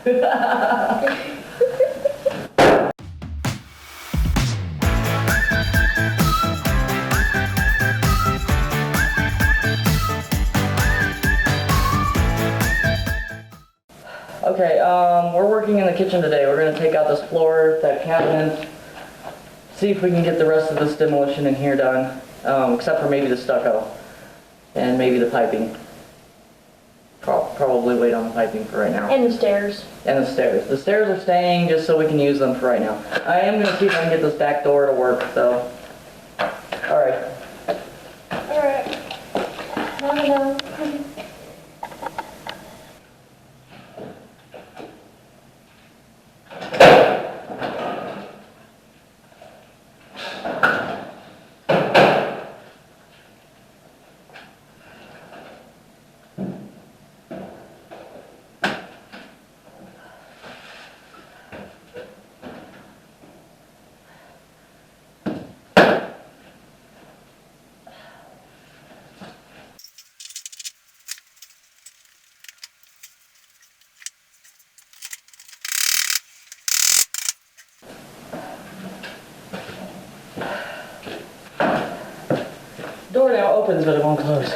Okay, we're working in the kitchen today. We're gonna take out this floor, that cabinet, see if we can get the rest of this demolition in here done, except for maybe the stucco and maybe the piping. Probably wait on the piping for right now. And the stairs. And the stairs. The stairs are staying just so we can use them for right now. I am gonna see if I can get this back door to work, though. All right. All right. Hello. Door now opens, but it won't close.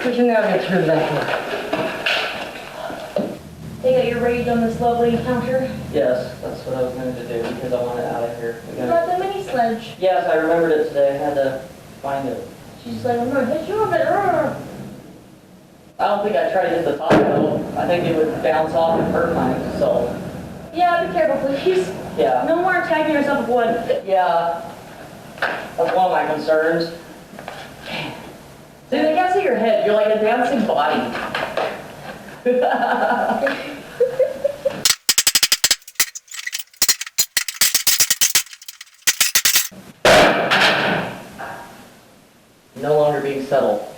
We can now get through the back door. They got your raid on this lovely counter. Yes, that's what I was going to do because I want it out of here. You got the mini sledge. Yes, I remembered it today. I had to find it. She's like, I'm gonna hit you with it. I don't think I tried to hit the top though. I think it would bounce off and hurt mine, so. Yeah, be careful, please. Yeah. No more attacking yourself with wood. Yeah. That's one of my concerns. See, they can't see your head. You're like a dancing body. No longer being settled.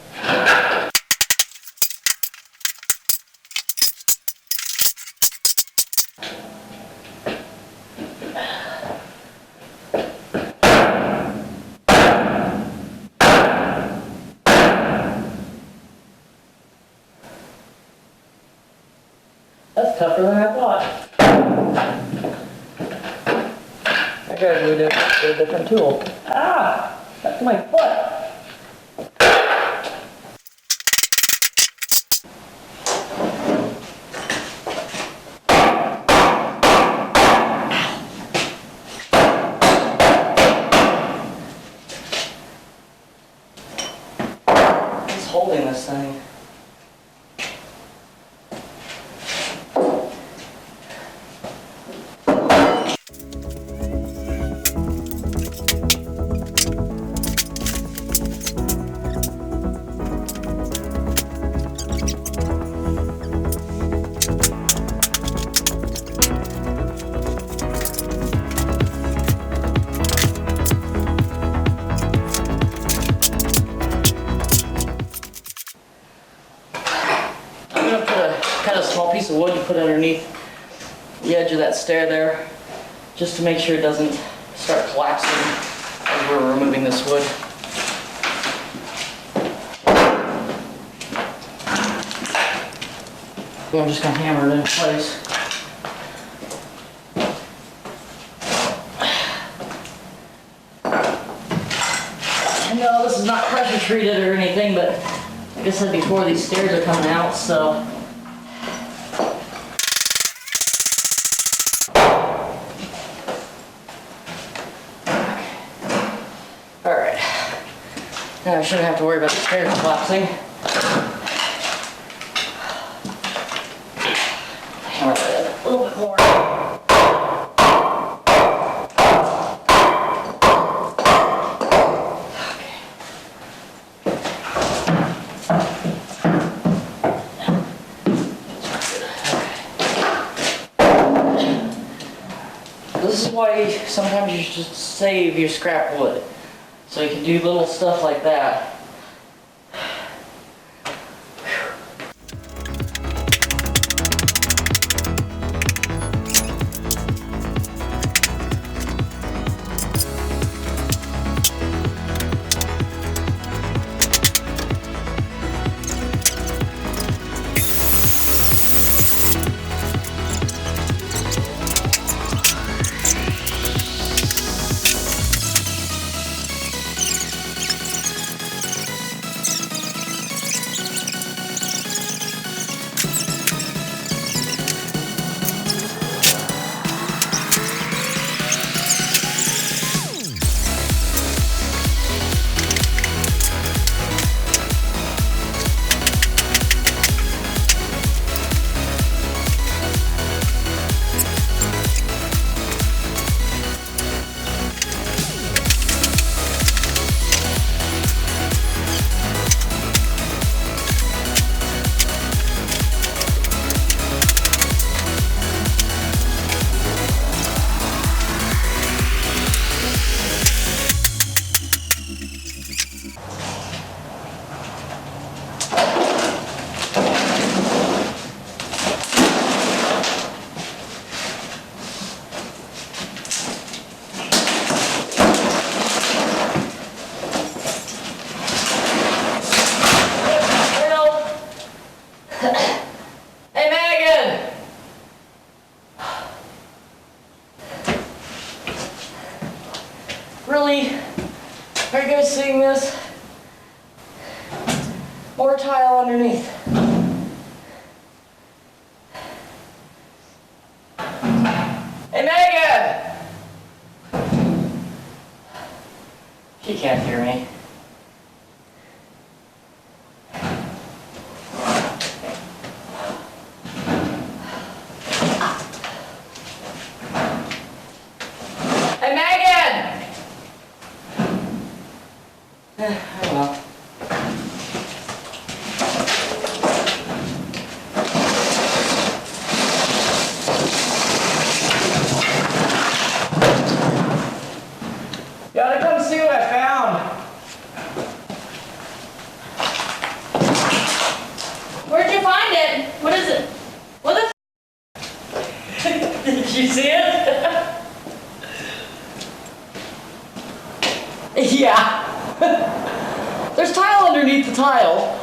That's tougher than I thought. I gotta do a different tool. Ah! That's my foot! What's holding this thing? Small piece of wood to put underneath the edge of that stair there, just to make sure it doesn't start collapsing as we're removing this wood. I'm just going to hammer it in place. And no, this is not pressure treated or anything, but like I said before, these stairs are coming out, so. Alright, now I shouldn't have to worry about the stairs collapsing. Hammer that in a little bit more. this is why sometimes you should just save your scrap wood. So you can do little stuff like that. Really? Are you guys seeing this? More tile underneath. Hey, Megan! She can't hear me. Hey, Megan! Oh well. Gotta come see what I found. Where'd you find it? What is it? What the Did you see it? Yeah. There's tile underneath the tile.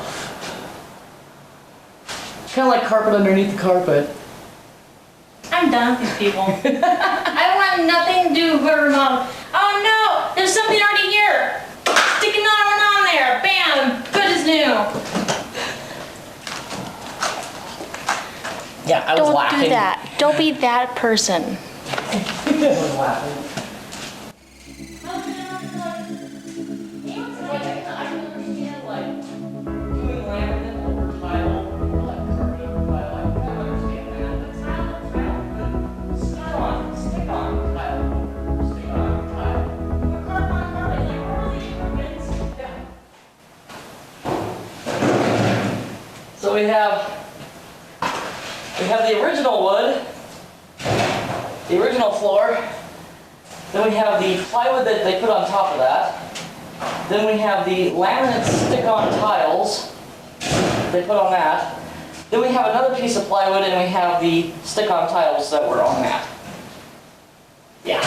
Kind of like carpet underneath the carpet. I'm done with these people. I want nothing to do with remodel. Oh no! There's something already here! Stick another one on there! Bam! Good as new! Yeah, I was Don't laughing. do that. Don't be that person. I was laughing. So we have the original wood, the original floor, then we have the plywood that they put on top of that, then we have the laminate stick-on tiles they put on that, then we have another piece of plywood and we have the stick-on tiles that were on that. Yeah.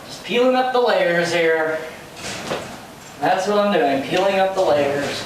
Just peeling up the layers here. That's what I'm doing, peeling up the layers.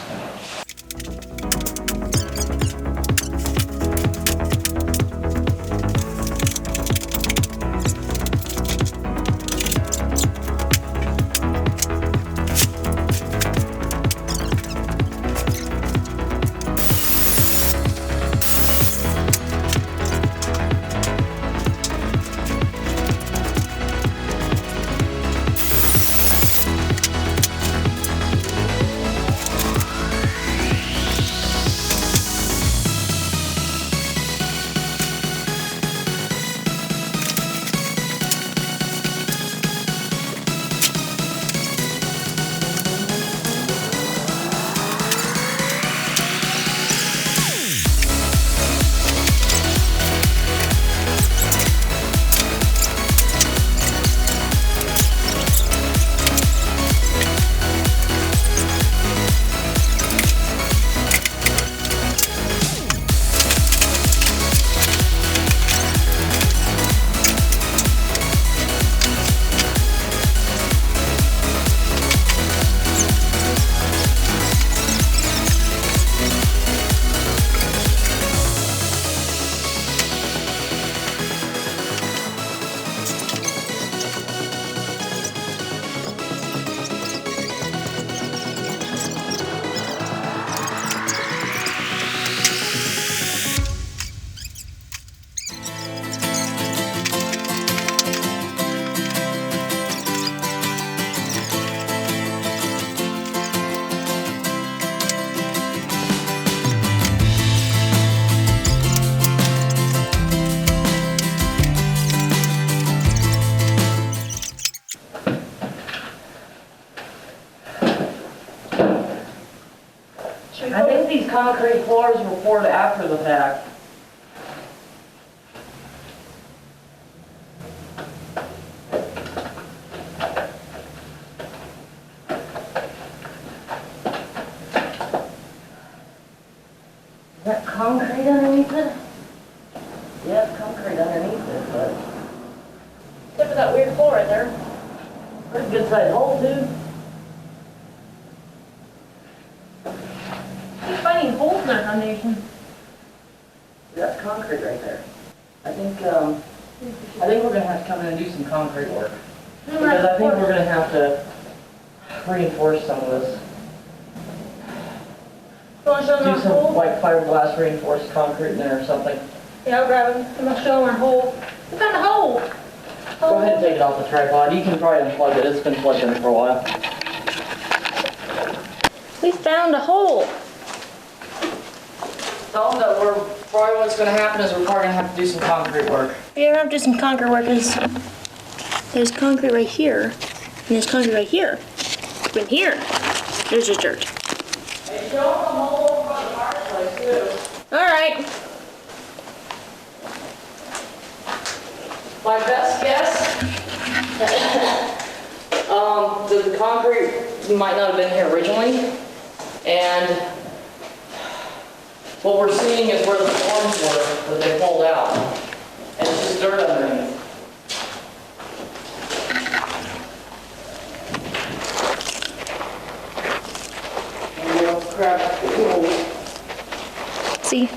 concrete floors were poured after the fact. Is that concrete underneath it? Yeah, it's concrete underneath it, but Look at that weird hole right there. pretty good sized hole too. Keep finding holes in their foundation. That's concrete right there. I think we're gonna have to come in and do some concrete work. Because I think we're gonna have to reinforce some of this. You want to show them Do our some hole? like fiberglass reinforced concrete in there or something. Yeah, I'll grab him. I'm gonna show them our hole. We found a hole. Go ahead and take it off the tripod. You can probably unplug it. It's been plugged in for a while. We found a hole. Tell them that probably what's gonna happen is we're probably gonna have to do some concrete work. We are gonna have to do some concrete work. There's concrete right here, and there's concrete right here. But here, there's just dirt. Hey, show them the hole over the fireplace too. All right. My best guess, the concrete might not have been here originally, and what we're seeing is where the forms were that they pulled out, and it's just dirt underneath. And we'll grab the tools. See,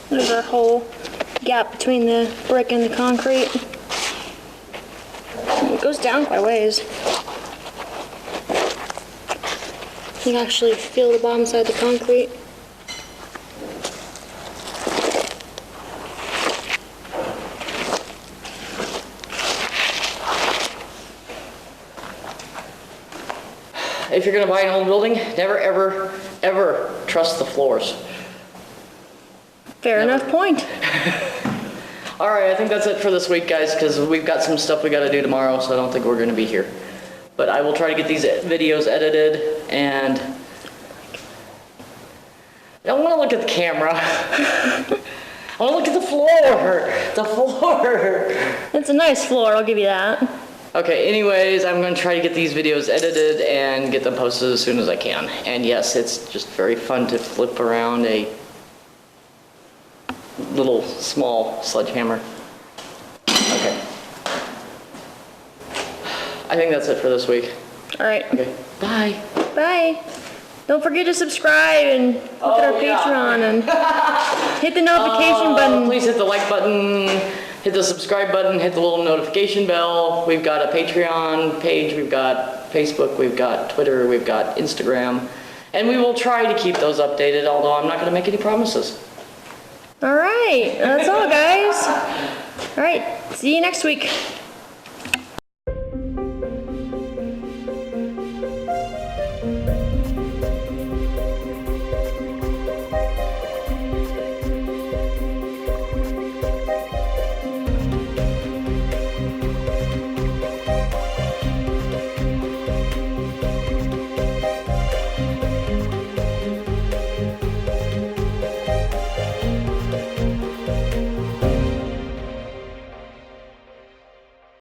there's our whole gap between the brick and the concrete. It goes down quite a ways. You can actually feel the bottom side of the concrete. If you're gonna buy an old building, never ever, ever trust the floors. Fair enough point. All right, I think that's it for this week, guys, because we've got some stuff we got to do tomorrow, so I don't think we're going to be here. But I will try to get these videos edited, and I don't want to look at the camera. I want to look at the floor. The floor. It's a nice floor, I'll give you that. Okay, anyways, I'm going to try to get these videos edited and get them posted as soon as I can. And yes, it's just very fun to flip around a little small sledgehammer. Okay. I think that's it for this week. All right. Okay. Bye. Bye. Don't forget to subscribe and look at our yeah. Patreon and hit the notification button. Please hit the like button, hit the subscribe button, hit the little notification bell. We've got a Patreon page, we've got Facebook, we've got Twitter, we've got Instagram, and we will try to keep those updated, although I'm not going to make any promises. All right. That's all, guys. All right. See you next week.